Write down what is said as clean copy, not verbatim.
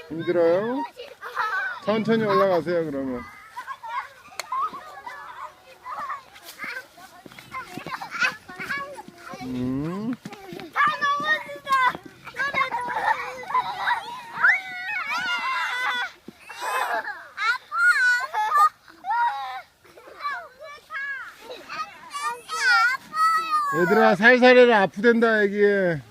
힘들어요? 천천히 올라가세요 그러면. 다 넘어진다. 얘들아 살살 해라. 아프댄다 애기에.